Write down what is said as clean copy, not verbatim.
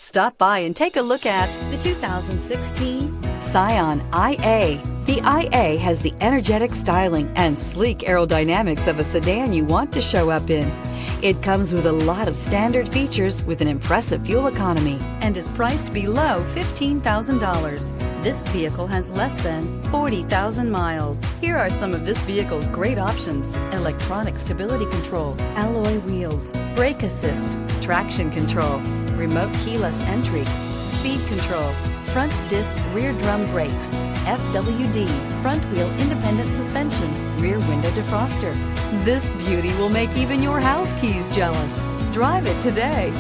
Stop by and take a look at the 2016 SCION IA. The IA has the energetic styling and sleek aerodynamics of a sedan you want to show up in. It comes with a lot of standard features with an impressive fuel economy and is priced below $15,000. This vehicle has less than 40,000 miles. Here are some of this vehicle's great options: electronic stability control, alloy wheels, brake assist, traction control, remote keyless entry, speed control, front disc rear drum brakes, FWD, front wheel independent suspension, rear window defroster. This beauty will make even your house keys jealous. Drive it today.